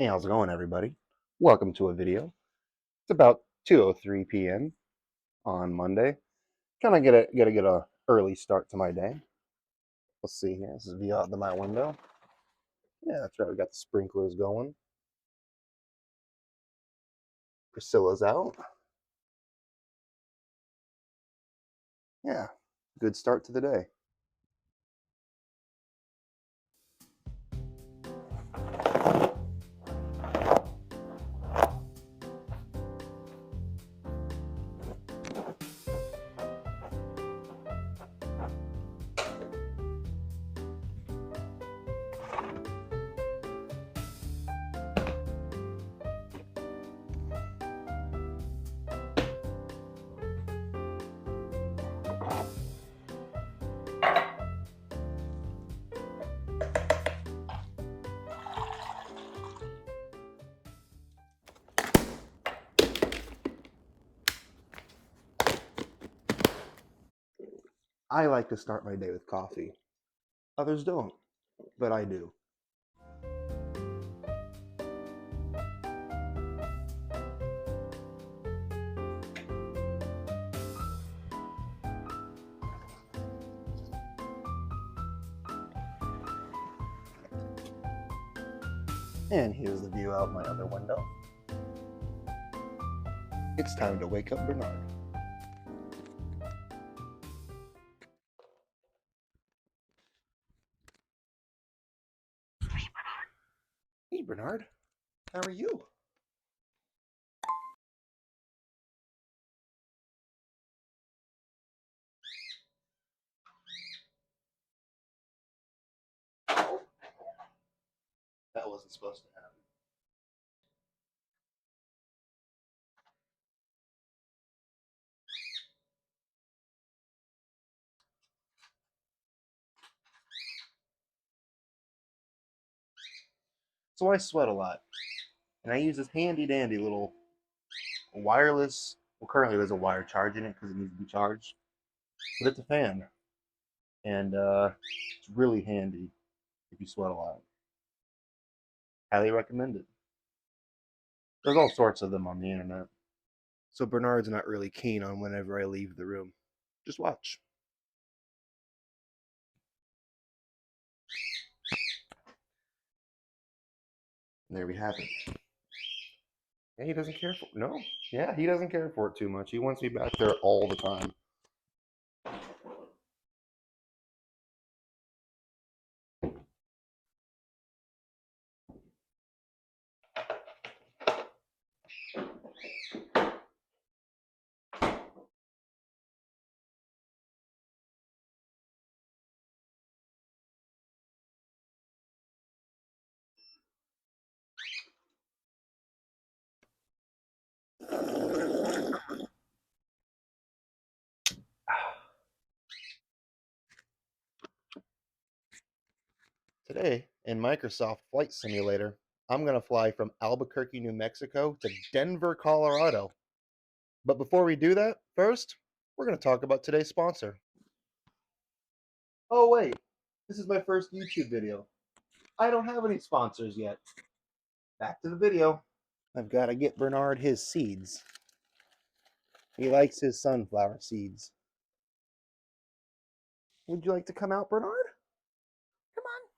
Hey, how's it going, everybody? Welcome to a video. It's about 2:03 p.m. on Monday. Kind of get a early start to my day. Let's see here. This is view out of my window. Yeah, that's right. We got the sprinklers going. Priscilla's out. Yeah, good start to the day. I like to start my day with coffee. Others don't, but I do. And here's the view out my other window. It's time to wake up Bernard. Hey, Bernard. How are you? That wasn't supposed to happen. So I sweat a lot, and I use this handy dandy little wireless. Well, currently there's a wire charging it because it needs to be charged, but it's a fan, and it's really handy if you sweat a lot. Highly recommend it. There's all sorts of them on the internet. So Bernard's not really keen on whenever I leave the room. Just watch. And there we have it. Yeah, he doesn't care for it. No. Yeah, he doesn't care for it too much. He wants me back there all the time. Today, in Microsoft Flight Simulator, I'm going to fly from Albuquerque, New Mexico to Denver, Colorado. But before we do that, first, we're going to talk about today's sponsor. Oh, wait, this is my first YouTube video. I don't have any sponsors yet. Back to the video. I've got to get Bernard his seeds. He likes his sunflower seeds. Would you like to come out, Bernard? Come on.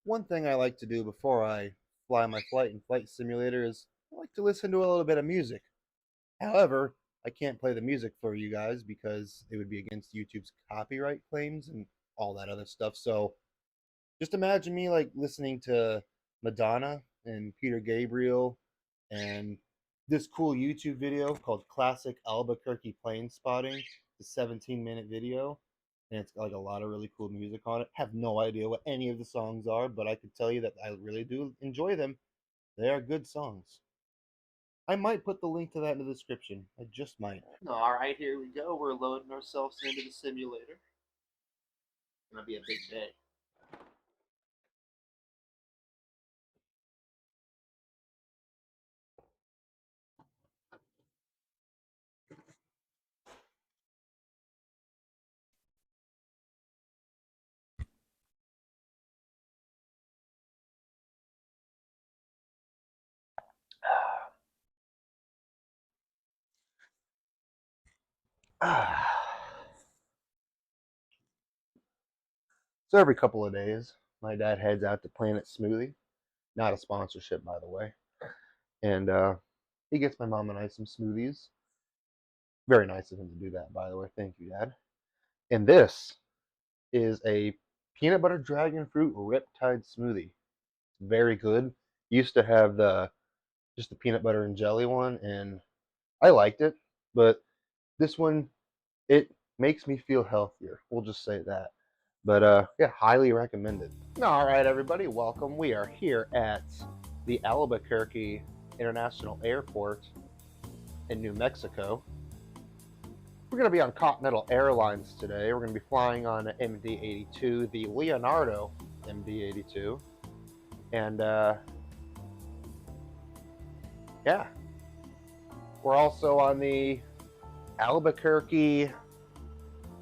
One thing I like to do before I fly my flight in Flight Simulator is I like to listen to a little bit of music. However, I can't play the music for you guys because it would be against YouTube's copyright claims and all that other stuff. So just imagine me like listening to Madonna and Peter Gabriel and this cool YouTube video called Classic Albuquerque Plane Spotting. It's a 17-minute video and it's got like a lot of really cool music on it. Have no idea what any of the songs are, but I could tell you that I really do enjoy them. They are good songs. I might put the link to that in the description. I just might. All right, here we go. We're loading ourselves into the simulator. It's gonna be a big day. So every couple of days, my dad heads out to Planet Smoothie. Not a sponsorship, by the way. And he gets my mom and I some smoothies. Very nice of him to do that, by the way. Thank you, Dad. And this is a peanut butter dragon fruit riptide smoothie. Very good. Used to have the just the peanut butter and jelly one, and I liked it, but this one it makes me feel healthier. We'll just say that. But yeah, highly recommended. All right, everybody, welcome. We are here at the Albuquerque International Airport in New Mexico. We're going to be on Continental Airlines today. We're going to be flying on MD-82, the Leonardo MD-82. And yeah, we're also on the Albuquerque,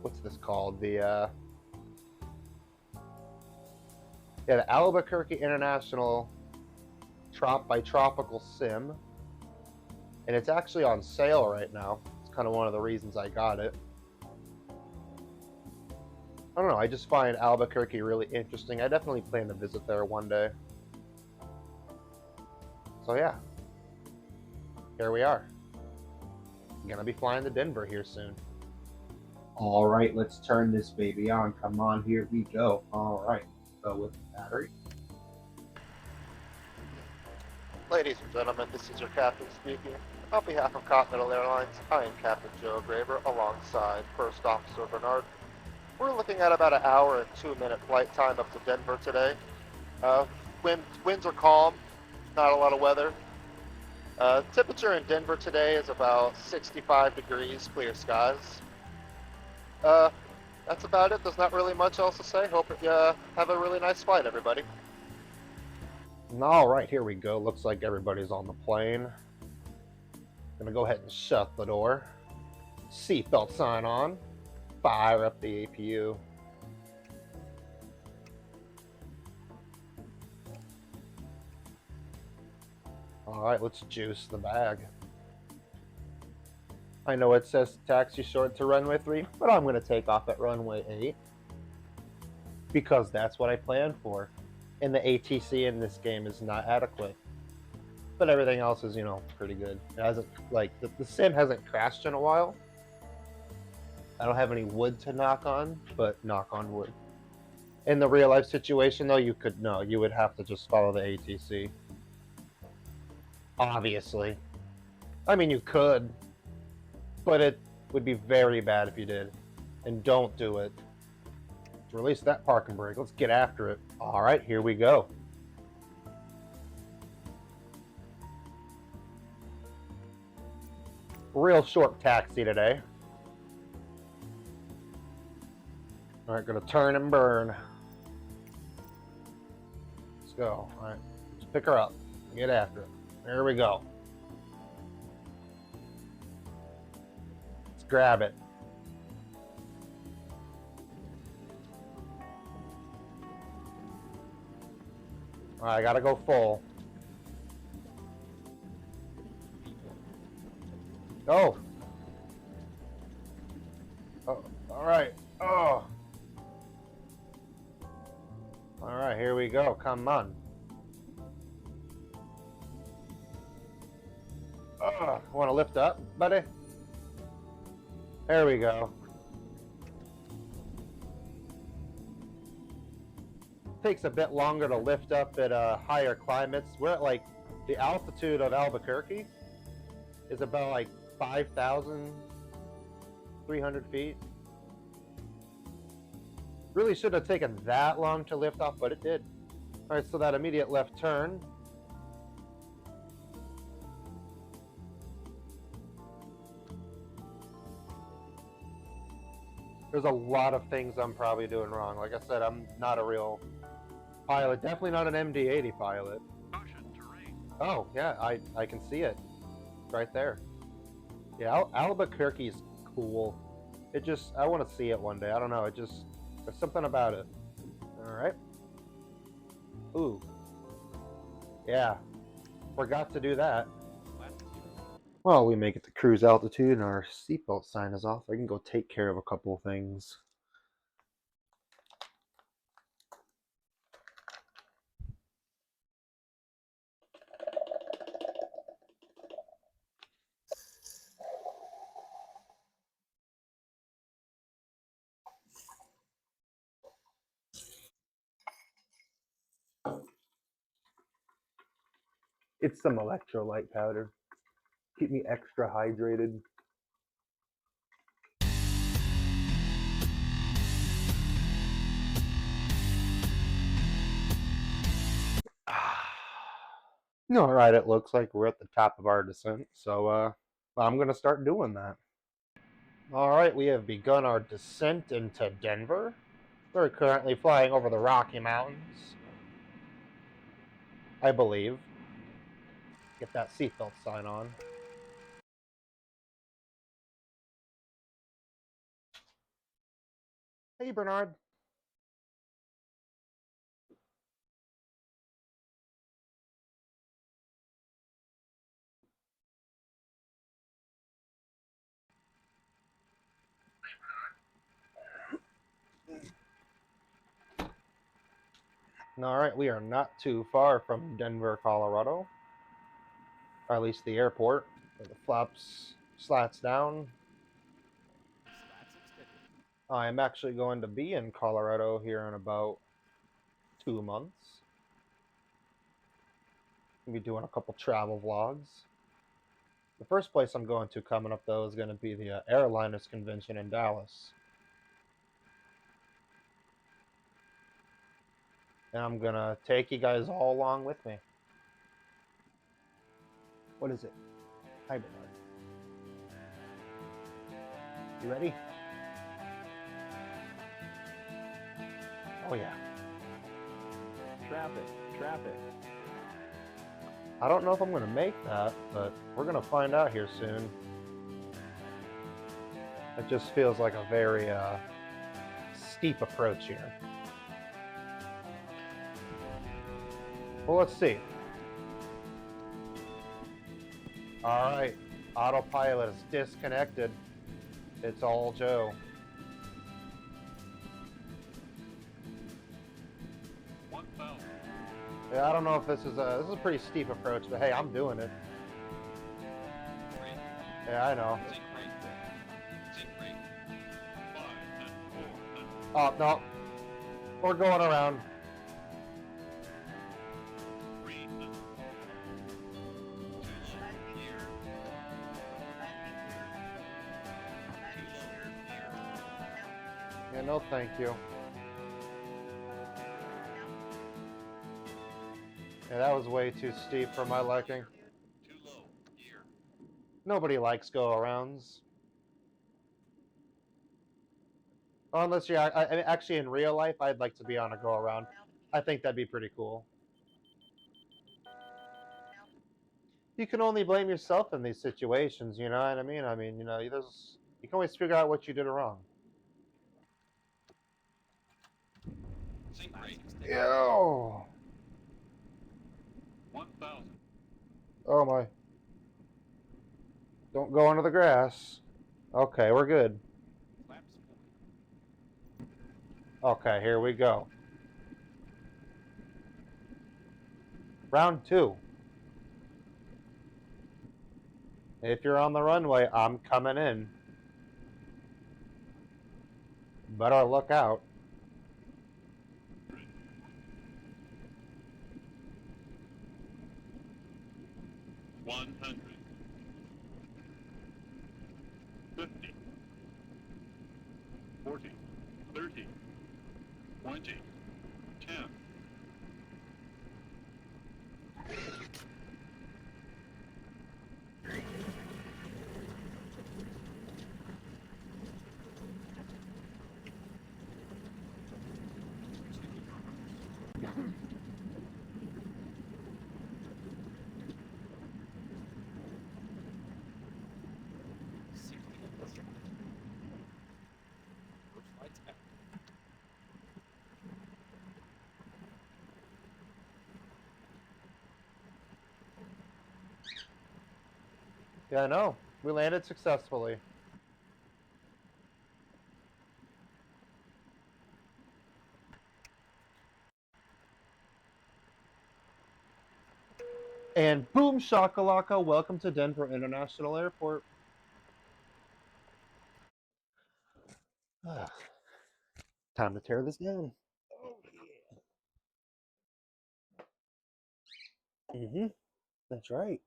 what's this called? The Albuquerque International by Tropical Sim. And it's actually on sale right now. It's kind of one of the reasons I got it. I don't know, I just find Albuquerque really interesting. I definitely plan to visit there one day. So yeah, here we are. I'm gonna be flying to Denver here soon. All right, let's turn this baby on. Come on, here we go. All right, go with the battery. Ladies and gentlemen, this is your captain speaking. On behalf of Continental Airlines, I am Captain Joe Graber alongside First Officer Bernard. We're looking at about an hour and 2-minute flight time up to Denver today. Winds are calm, not a lot of weather. Temperature in Denver today is about 65 degrees, clear skies. That's about it. There's not really much else to say. Hope you have a really nice flight, everybody. All right, here we go. Looks like everybody's on the plane. Gonna go ahead and shut the door. Seatbelt sign on. Fire up the APU. All right, let's juice the bag. I know it says taxi short to runway 3, but I'm going to take off at runway 8 because that's what I planned for. And the ATC in this game is not adequate. But everything else is, pretty good. It hasn't, like, the sim hasn't crashed in a while. I don't have any wood to knock on, but knock on wood. In the real life situation, though, you would have to just follow the ATC. Obviously. I mean, you could, but it would be very bad if you did. And don't do it. Let's release that parking brake. Let's get after it. All right, here we go. Real short taxi today. All right, gonna turn and burn. Let's go. All right, let's pick her up. Get after it. There we go. Let's grab it. All right, I gotta go full. Oh. Oh, all right. Oh. All right, here we go. Come on. Oh, want to lift up, buddy? There we go. Takes a bit longer to lift up at higher climates. We're at like the altitude of Albuquerque is about like 5,300 feet. Really shouldn't have taken that long to lift off, but it did. All right, so that immediate left turn. There's a lot of things I'm probably doing wrong. Like I said, I'm not a real pilot. Definitely not an MD-80 pilot. Oh, yeah, I can see it. It's right there. Yeah, Albuquerque's cool. I want to see it one day. I don't know, there's something about it. All right. Ooh. Yeah. Forgot to do that. Well, we make it to cruise altitude and our seatbelt sign is off. I can go take care of a couple of things. It's some electrolyte powder. Keep me extra hydrated. All right, it looks like we're at the top of our descent, so I'm going to start doing that. All right, we have begun our descent into Denver. We're currently flying over the Rocky Mountains, I believe. Get that seatbelt sign on. Hey, Bernard. All right, we are not too far from Denver, Colorado. Or at least the airport, where the flaps slats down. I'm actually going to be in Colorado here in about 2 months. I'll be doing a couple travel vlogs. The first place I'm going to coming up, though, is going to be the Airliners Convention in Dallas. And I'm going to take you guys all along with me. What is it? Hi, Bernard. You ready? Oh, yeah. Traffic. I don't know if I'm going to make that, but we're going to find out here soon. It just feels like a very steep approach here. Well, let's see. All right, autopilot is disconnected. It's all Joe. Yeah, I don't know if this is a pretty steep approach, but hey, I'm doing it. Yeah, I know. Oh no, we're going around. Yeah, no, thank you. Yeah, that was way too steep for my liking. Nobody likes go-arounds. Unless you're actually in real life, I'd like to be on a go-around. I think that'd be pretty cool. You can only blame yourself in these situations, you know what I mean? I mean, you can always figure out what you did wrong. Ew. 1,000. Oh my. Don't go under the grass. Okay, we're good. Okay, here we go. Round 2. If you're on the runway, I'm coming in. Better look out. 100. 50. 40. 30. 20. 10. Yeah, I know. We landed successfully. And boom shakalaka, welcome to Denver International Airport. Time to tear this down. Oh yeah. Mm-hmm. That's right.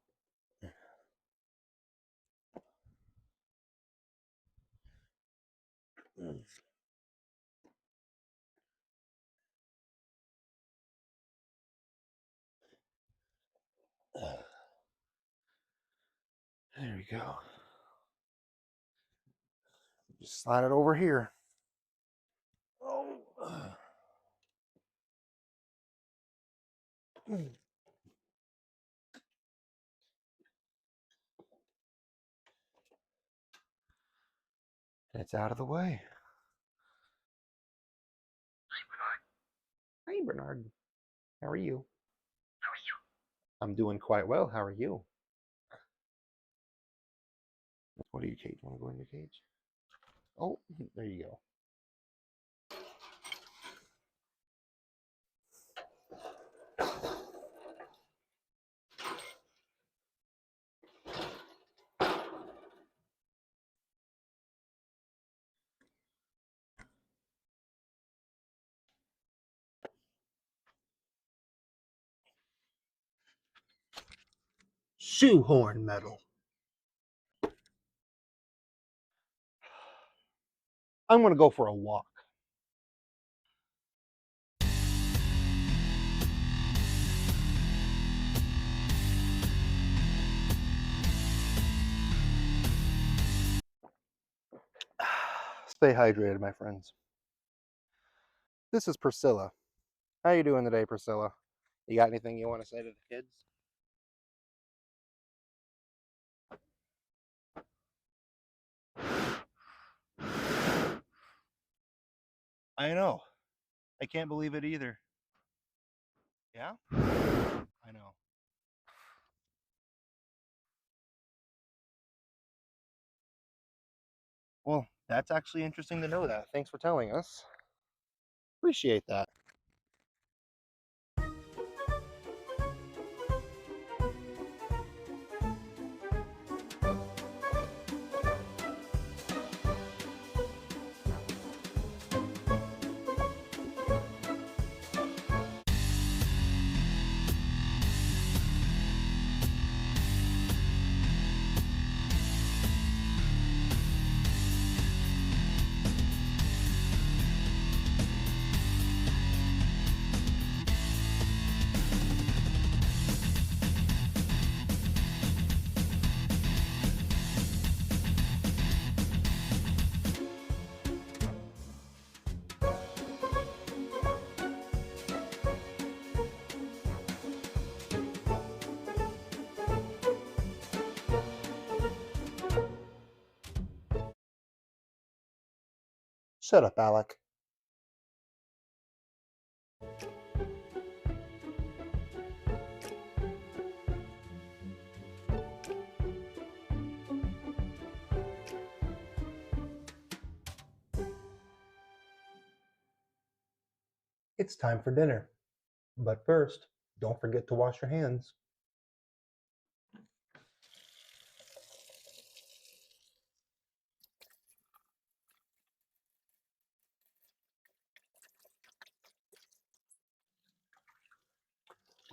There we go. Just slide it over here. Oh. It's out of the way. Hi, Bernard. How are you? I'm doing quite well. How are you? What are you, Cage? Want to go in your cage? Oh, there you go. Shoehorn metal. I'm going to go for a walk. Stay hydrated, my friends. This is Priscilla. How you doing today, Priscilla? You got anything you want to say to the kids? I know. I can't believe it either. Yeah? I know. Well, that's actually interesting to know that. Thanks for telling us. Appreciate that. Shut up, Alec. It's time for dinner. But first, don't forget to wash your hands.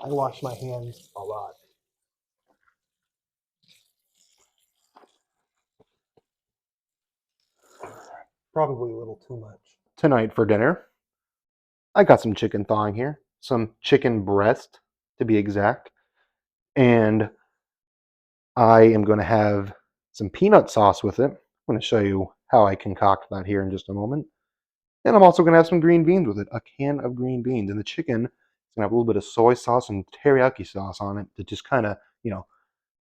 I wash my hands a lot. Probably a little too much. Tonight for dinner, I got some chicken thawing here, some chicken breast to be exact, and I am going to have some peanut sauce with it. I'm going to show you how I concoct that here in just a moment. And I'm also going to have some green beans with it, a can of green beans. And the chicken is going to have a little bit of soy sauce and teriyaki sauce on it to just kind of,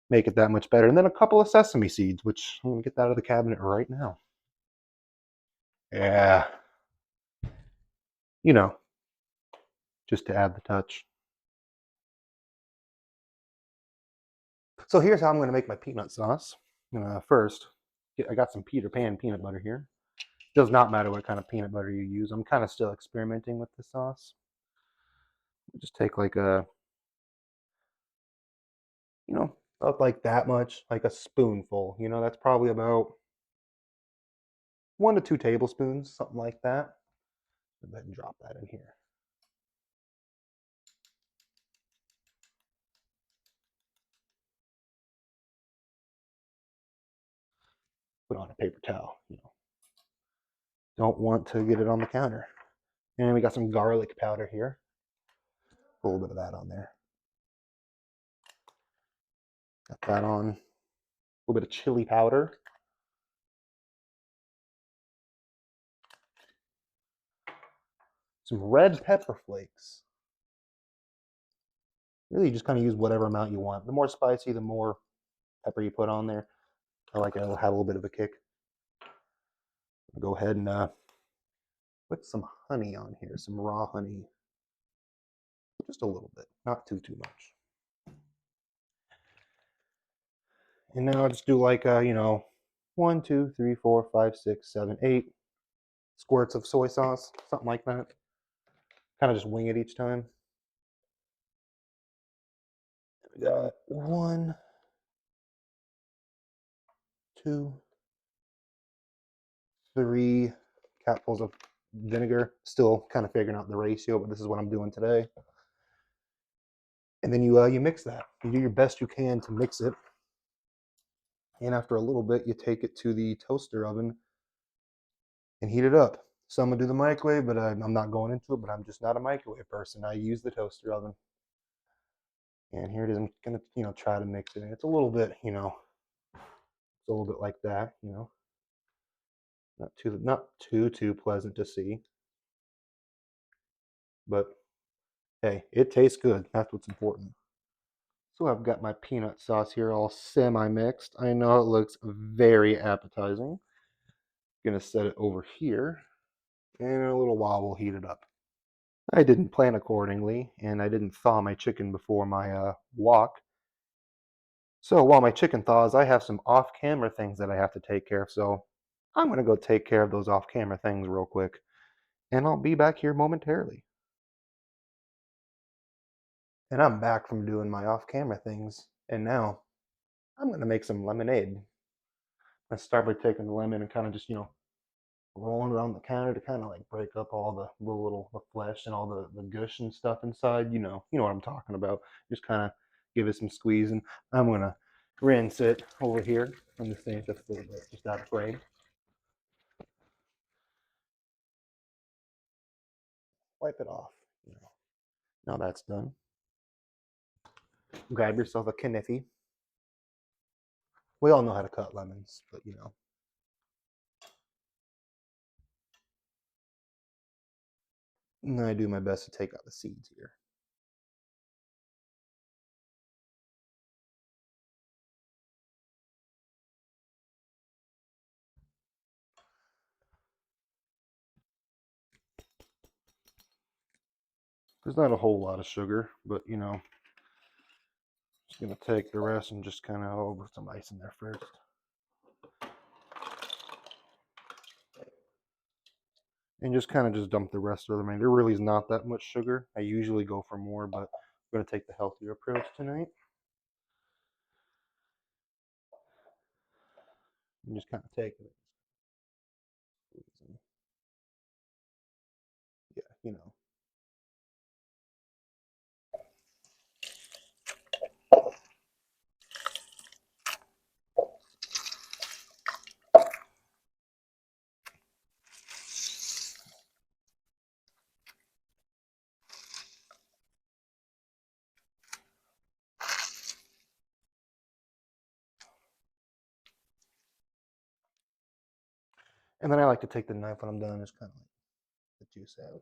make it that much better. And then a couple of sesame seeds, which I'm going to get that out of the cabinet right now. Yeah. Just to add the touch. So here's how I'm going to make my peanut sauce. First, I got some Peter Pan peanut butter here. Does not matter what kind of peanut butter you use. I'm kind of still experimenting with the sauce. Just take like a, about like that much, like a spoonful. That's probably about 1 to 2 tablespoons, something like that. Go ahead and drop that in here. Put on a paper towel. Don't want to get it on the counter. And we got some garlic powder here. A little bit of that on there. Got that on. A little bit of chili powder. Some red pepper flakes. Really just kind of use whatever amount you want. The more spicy, the more pepper you put on there. I like it. It'll have a little bit of a kick. I'll go ahead and put some honey on here, some raw honey. Just a little bit, not too much. And now I'll just do like, 1, 2, 3, 4, 5, 6, 7, 8 squirts of soy sauce, something like that. Kind of just wing it each time. We got 1, 2, 3 capfuls of vinegar. Still kind of figuring out the ratio, but this is what I'm doing today. And then you mix that. You do your best you can to mix it. And after a little bit, you take it to the toaster oven and heat it up. Some would do the microwave, but I'm not going into it. But I'm just not a microwave person. I use the toaster oven. And here it is. I'm gonna, try to mix it. And it's a little bit, it's a little bit like that, not too pleasant to see. But hey, it tastes good. That's what's important. So I've got my peanut sauce here all semi-mixed. I know it looks very appetizing. Gonna set it over here, and in a little while we'll heat it up. I didn't plan accordingly, and I didn't thaw my chicken before my walk. So while my chicken thaws, I have some off-camera things that I have to take care of. So I'm gonna go take care of those off-camera things real quick, and I'll be back here momentarily. And I'm back from doing my off-camera things, and now I'm gonna make some lemonade. I start by taking the lemon and kind of just, rolling it on the counter to kind of like break up all the flesh and all the gush and stuff inside. You know what I'm talking about. Just kind of give it some squeeze, and I'm gonna rinse it over here on the sink just a little bit, just out of frame. Wipe it off. Now that's done. Grab yourself a kniffy. We all know how to cut lemons, but and I do my best to take out the seeds here. There's not a whole lot of sugar, but just gonna take the rest and just kind of put some ice in there first. And just kind of just dump the rest of the remainder. There really is not that much sugar. I usually go for more, but I'm going to take the healthier approach tonight. And just kind of take it. Yeah. And then I like to take the knife when I'm done, just kind of like the juice out.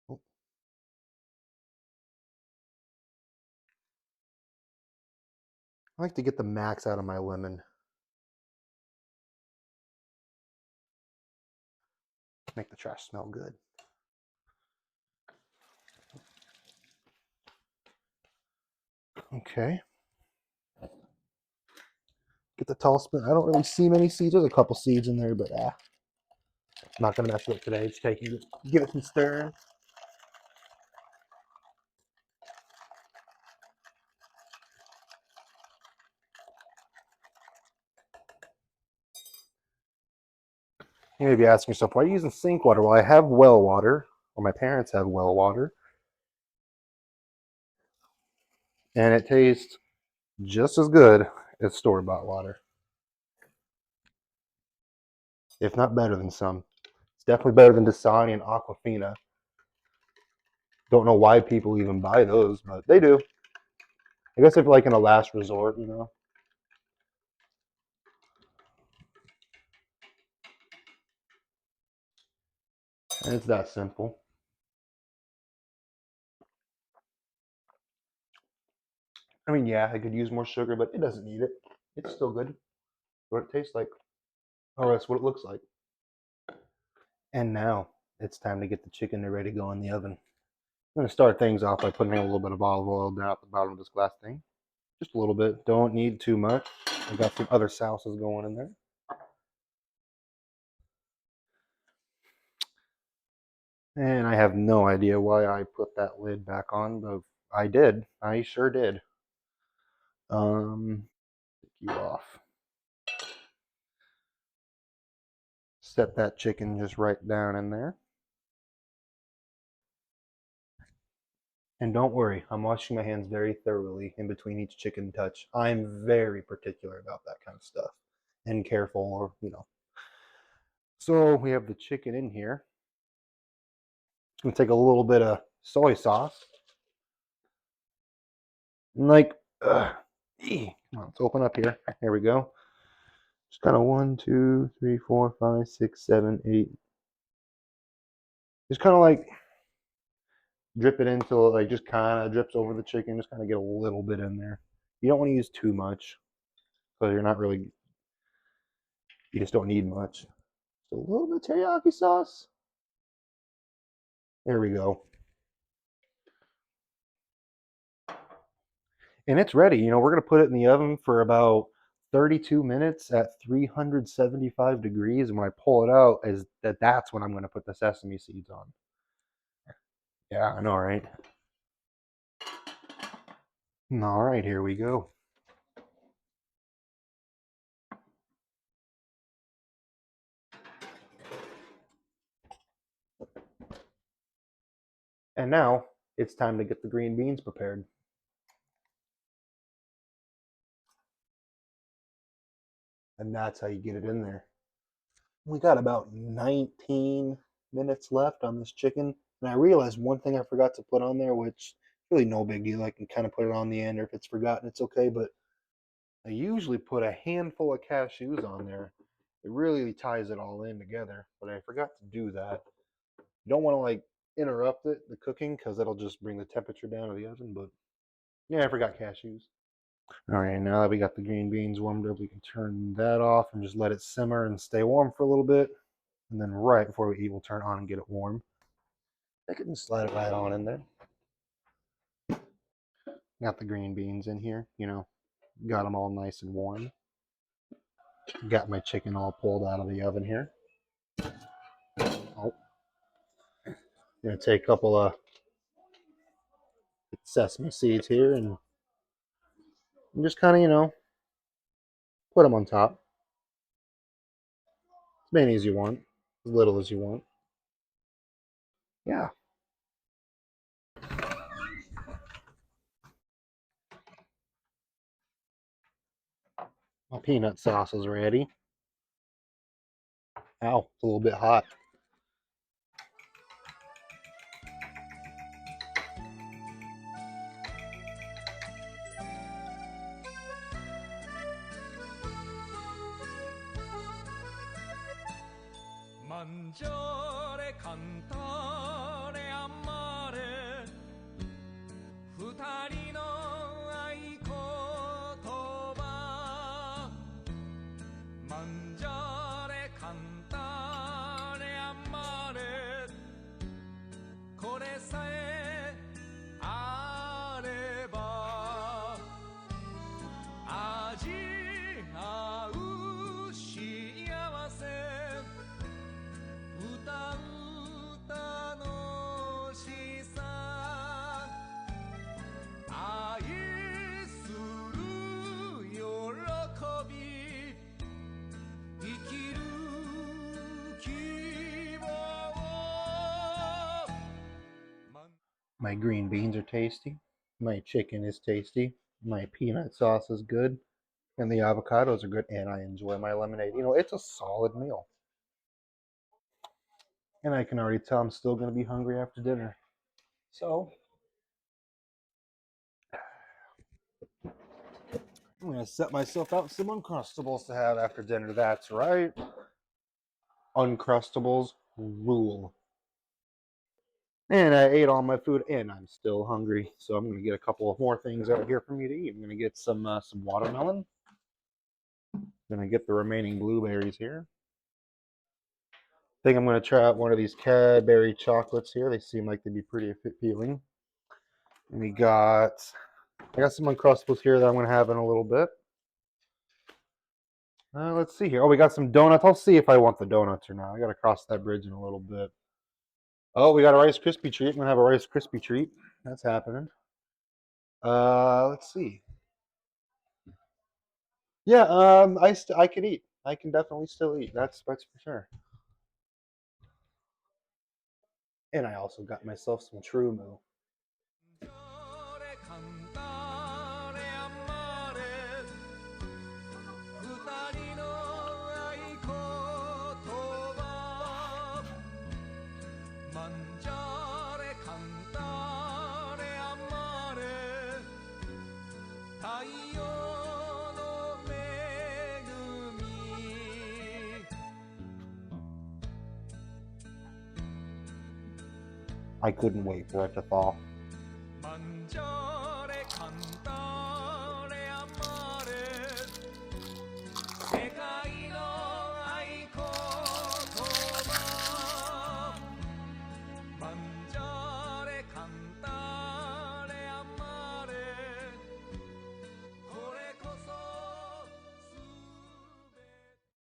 Oh. I like to get the max out of my lemon. Make the trash smell good. Okay. Get the tall spoon. I don't really see many seeds. There's a couple seeds in there, but I'm not gonna mess with it today. Just take it, give it some stirring. You may be asking yourself, why are you using sink water? Well, I have well water, or my parents have well water, and it tastes just as good as store-bought water, if not better than some. It's definitely better than Dasani and Aquafina. Don't know why people even buy those, but they do. I guess if like in a last resort, you know. And it's that simple. I mean, yeah, I could use more sugar, but it doesn't need it. It's still good. What it tastes like. Or that's what it looks like. And now it's time to get the chicken ready to go in the oven. I'm going to start things off by putting a little bit of olive oil down at the bottom of this glass thing. Just a little bit. Don't need too much. I got some other sauces going in there. And I have no idea why I put that lid back on, but I did. I sure did. Take you off. Set that chicken just right down in there. And don't worry, I'm washing my hands very thoroughly in between each chicken touch. I'm very particular about that kind of stuff and careful, or, you know. So we have the chicken in here. It's going to take a little bit of soy sauce. And like, come on, let's open up here. Here we go. Just kind of 1, 2, 3, 4, 5, 6, 7, 8. Just kind of like drip it until it like just kind of drips over the chicken. Just kind of get a little bit in there. You don't want to use too much because you're not really, you just don't need much. Just a little bit of teriyaki sauce. There we go. And it's ready. You know, we're going to put it in the oven for about 32 minutes at 375 degrees. And when I pull it out, that's when I'm going to put the sesame seeds on. Yeah, I know, right? All right, here we go. And now it's time to get the green beans prepared. And that's how you get it in there. We got about 19 minutes left on this chicken. And I realized one thing I forgot to put on there, which really no big deal. I can kind of put it on the end, or if it's forgotten, it's okay. But I usually put a handful of cashews on there. It really ties it all in together. But I forgot to do that. You don't want to like interrupt the cooking, because that'll just bring the temperature down of the oven. But yeah, I forgot cashews. All right, now that we got the green beans warmed up, we can turn that off and just let it simmer and stay warm for a little bit. And then right before we eat, we'll turn it on and get it warm. I can slide it right on in there. Got the green beans in here, you know, got them all nice and warm. Got my chicken all pulled out of the oven here. Oh, gonna take a couple of sesame seeds here and just kind of, you know, put them on top. As many as you want, as little as you want. Yeah. My peanut sauce is ready. Ow, it's a little bit hot. Mangiare, cantare, amare, 二人の合言葉 Mangiare, cantare, amare My green beans are tasty. My chicken is tasty. My peanut sauce is good. And the avocados are good. And I enjoy my lemonade. You know, it's a solid meal. And I can already tell I'm still going to be hungry after dinner. So I'm going to set myself out some Uncrustables to have after dinner. That's right. Uncrustables rule. And I ate all my food, and I'm still hungry. So I'm going to get a couple of more things out here for me to eat. I'm going to get some watermelon. I'm going to get the remaining blueberries here. I think I'm going to try out one of these Cadbury chocolates here. They seem like they'd be pretty appealing. And I got some Uncrustables here that I'm going to have in a little bit. Let's see here. Oh, we got some donuts. I'll see if I want the donuts or not. I got to cross that bridge in a little bit. Oh, we got a Rice Krispie treat. I'm going to have a Rice Krispie treat. That's happening. Let's see. Yeah, I can eat. I can definitely still eat. That's for sure. And I also got myself some True Moo. I couldn't wait for it to thaw.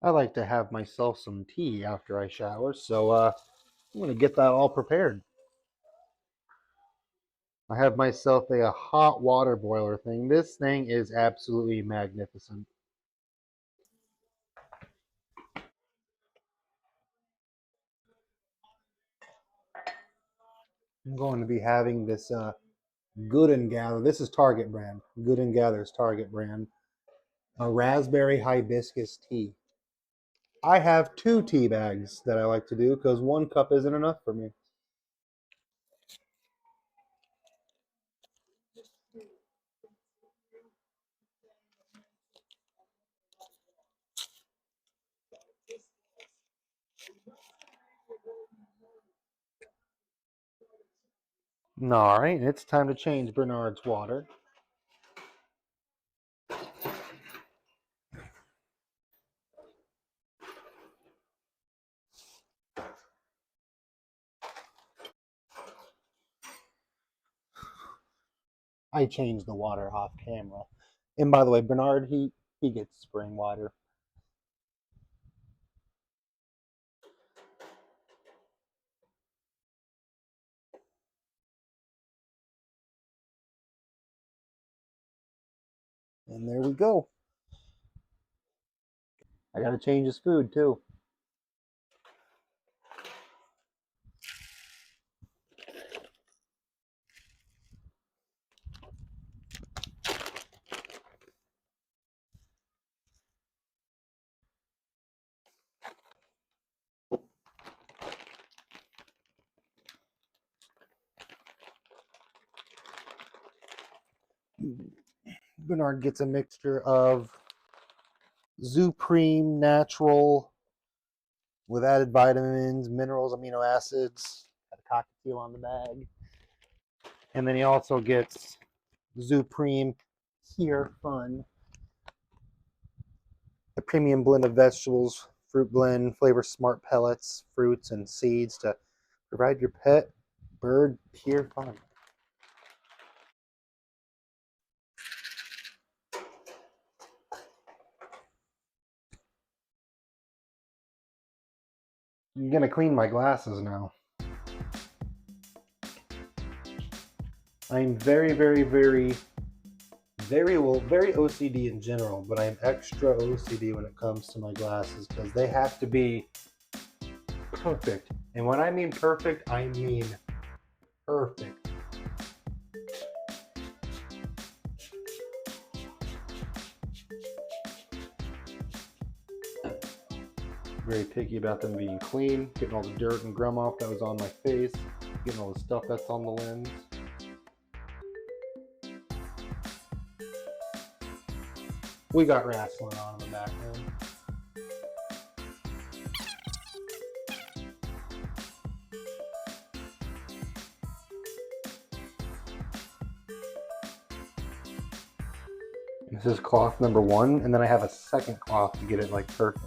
I like to have myself some tea after I shower, so I'm going to get that all prepared. I have myself a hot water boiler thing. This thing is absolutely magnificent. I'm going to be having this Good and Gather. This is Target brand. Good and Gather's Target brand. A raspberry hibiscus tea. I have 2 tea bags that I like to do because 1 cup isn't enough for me. All right, it's time to change Bernard's water. I changed the water off camera. And by the way, Bernard, he gets spring water. And there we go. I gotta change his food too. Bernard gets a mixture of Zupreme natural with added vitamins, minerals, amino acids. Got a cockatiel on the bag. And then he also gets Zupreme Pure Fun, a premium blend of vegetables, fruit blend, flavor smart pellets, fruits, and seeds to provide your pet bird pure fun. I'm gonna clean my glasses now. I'm very OCD in general, but I'm extra OCD when it comes to my glasses because they have to be perfect. And when I mean perfect, I mean perfect. very picky about them being clean, getting all the dirt and gum off that was on my face, getting all the stuff that's on the lens. We got wrestling on in the background. This is cloth number 1, and then I have a second cloth to get it like perfect.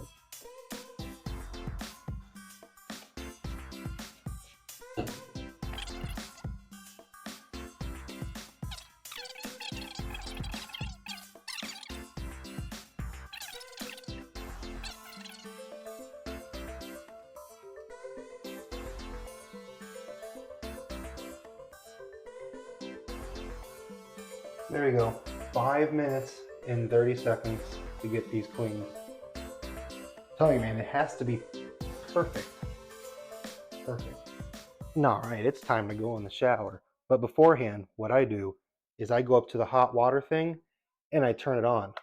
There we go. 5 minutes and 30 seconds to get these clean. I'm telling you, man, it has to be perfect. Perfect. Alright, it's time to go in the shower. But beforehand, what I do is I go up to the hot water thing and I turn it on.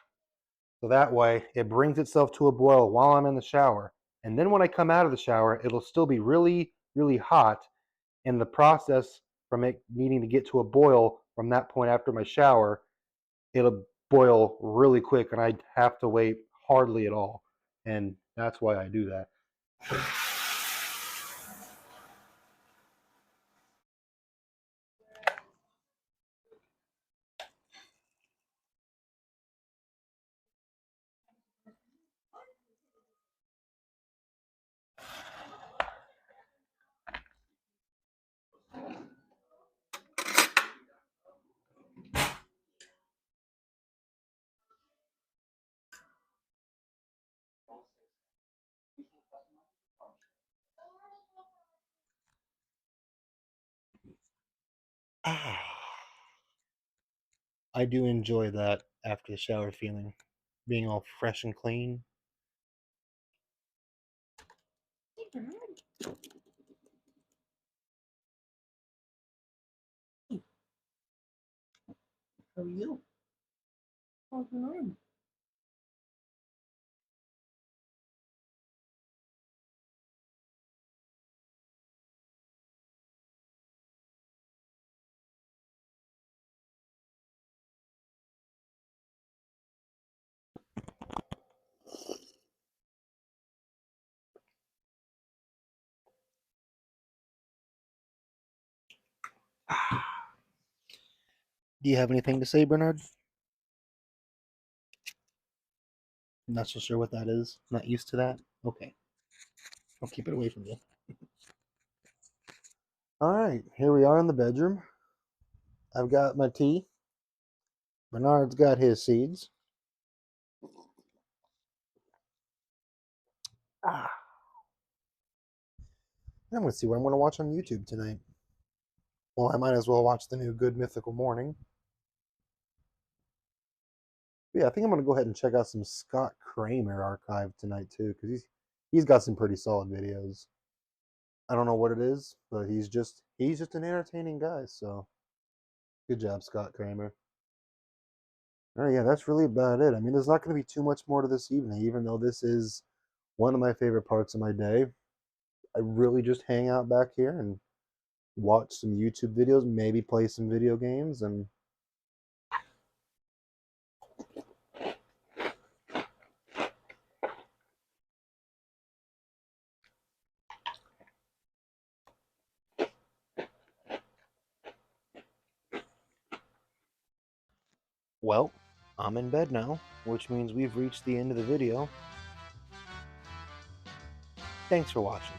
So that way it brings itself to a boil while I'm in the shower. And then when I come out of the shower, it'll still be really, really hot. And the process from it needing to get to a boil from that point after my shower, it'll boil really quick and I'd have to wait hardly at all. And that's why I do that. I do enjoy that after the shower feeling, being all fresh and clean. How are you? How's your arm? Do you have anything to say, Bernard? Not so sure what that is. Not used to that? Okay. I'll keep it away from you. Alright, here we are in the bedroom. I've got my tea. Bernard's got his seeds. I'm going to see what I'm going to watch on YouTube tonight. Well, I might as well watch the new Good Mythical Morning. But yeah, I think I'm going to go ahead and check out some Scott Kramer archive tonight too, because he's got some pretty solid videos. I don't know what it is, but he's just an entertaining guy. So good job, Scott Kramer. All right, yeah, that's really about it. I mean, there's not going to be too much more to this evening, even though this is one of my favorite parts of my day. I really just hang out back here and watch some YouTube videos, maybe play some video games, and well, I'm in bed now, which means we've reached the end of the video. Thanks for watching.